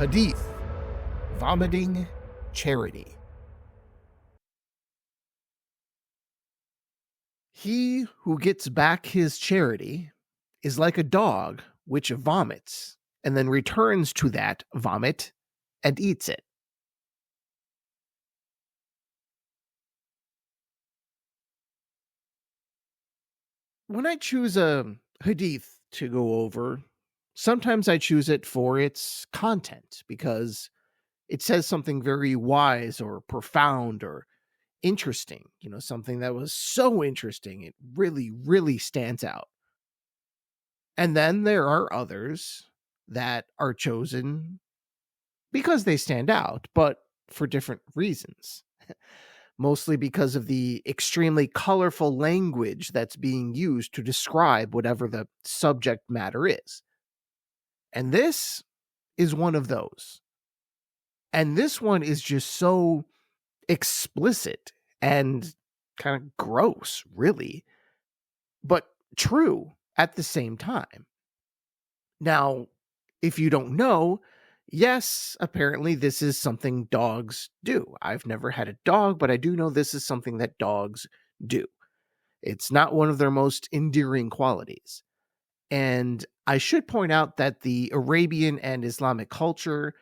Hadith, vomiting charity. He who gets back his charity is like a dog which vomits and then returns to that vomit and eats it. When I choose a hadith to go over, sometimes I choose it for its content because it says something very wise or profound or interesting, something that was so interesting it really, really stands out. And then there are others that are chosen because they stand out, but for different reasons. Mostly because of the extremely colorful language that's being used to describe whatever the subject matter is. And this is one of those. And this one is just so explicit and kind of gross, really, but true at the same time. Now, if you don't know, yes, apparently this is something dogs do. I've never had a dog, but I do know this is something that dogs do. It's not one of their most endearing qualities. And I should point out that the Arabian and Islamic culture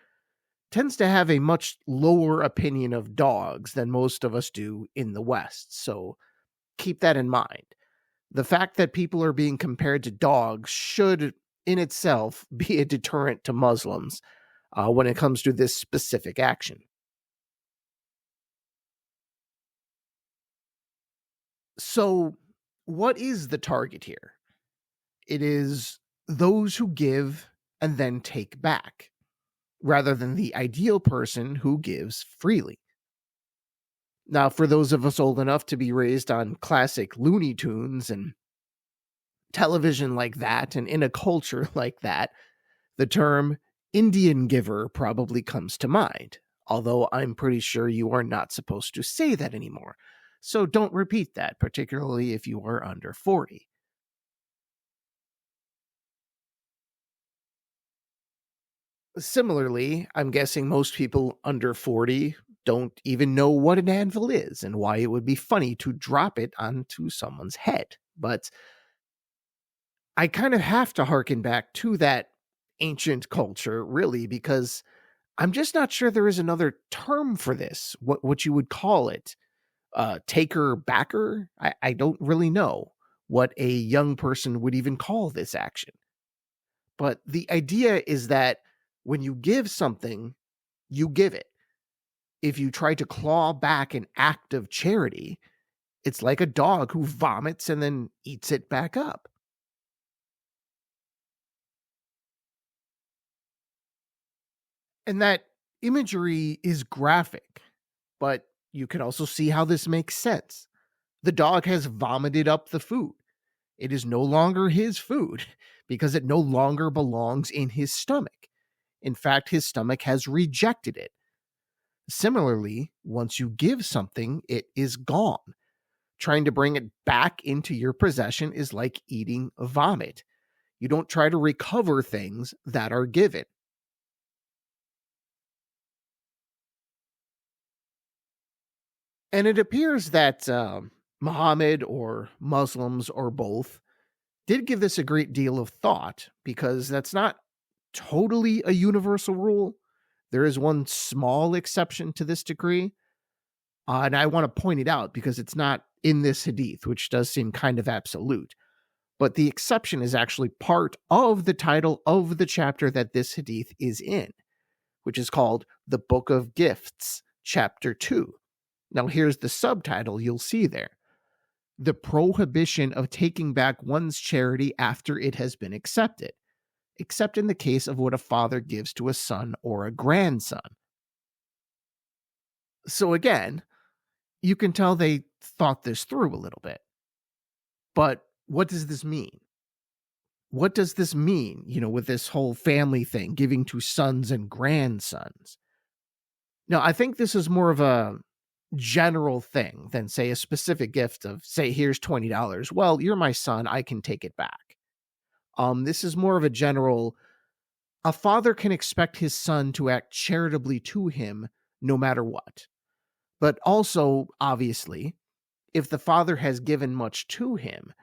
tends to have a much lower opinion of dogs than most of us do in the West. So keep that in mind. The fact that people are being compared to dogs should, in itself, be a deterrent to Muslims when it comes to this specific action. So, what is the target here? It is those who give and then take back, rather than the ideal person who gives freely. Now, for those of us old enough to be raised on classic Looney Tunes and television like that, and in a culture like that, the term Indian giver probably comes to mind, although I'm pretty sure you are not supposed to say that anymore. So don't repeat that, particularly if you are under 40. Similarly, I'm guessing most people under 40 don't even know what an anvil is and why it would be funny to drop it onto someone's head. But I kind of have to harken back to that ancient culture, really, because I'm just not sure there is another term for this. What you would call it? Taker backer? I don't really know what a young person would even call this action. But the idea is that when you give something, you give it. If you try to claw back an act of charity, it's like a dog who vomits and then eats it back up. And that imagery is graphic, but you can also see how this makes sense. The dog has vomited up the food. It is no longer his food because it no longer belongs in his stomach. In fact, his stomach has rejected it. Similarly, once you give something, it is gone. Trying to bring it back into your possession is like eating vomit. You don't try to recover things that are given. And it appears that Muhammad or Muslims or both did give this a great deal of thought because that's not totally a universal rule. There is one small exception to this decree. And I want to point it out because it's not in this hadith, which does seem kind of absolute. But the exception is actually part of the title of the chapter that this hadith is in, which is called The Book of Gifts, Chapter 2. Now, here's the subtitle you'll see there: The Prohibition of Taking Back One's Charity After It Has Been Accepted, except in the case of what a father gives to a son or a grandson. So again, you can tell they thought this through a little bit. But what does this mean? What does this mean, with this whole family thing, giving to sons and grandsons? Now, I think this is more of a general thing than, say, a specific gift of, say, here's $20. Well, you're my son, I can take it back. This is more of a general, A father can expect his son to act charitably to him no matter what. But also, obviously, if the father has given much to him,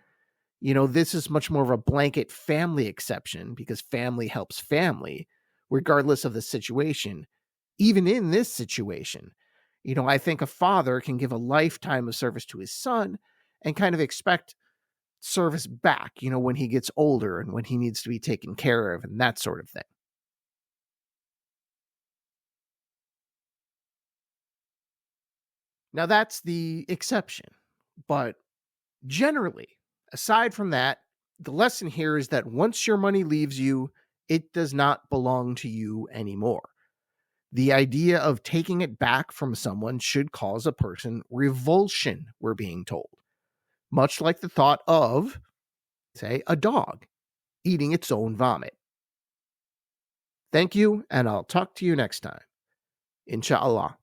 this is much more of a blanket family exception because family helps family, regardless of the situation. Even in this situation, I think a father can give a lifetime of service to his son and kind of expect service back, when he gets older and when he needs to be taken care of and that sort of thing. Now, that's the exception. But generally, aside from that, the lesson here is that once your money leaves you, it does not belong to you anymore. The idea of taking it back from someone should cause a person revulsion, we're being told, much like the thought of, say, a dog eating its own vomit. Thank you, and I'll talk to you next time. Inshallah.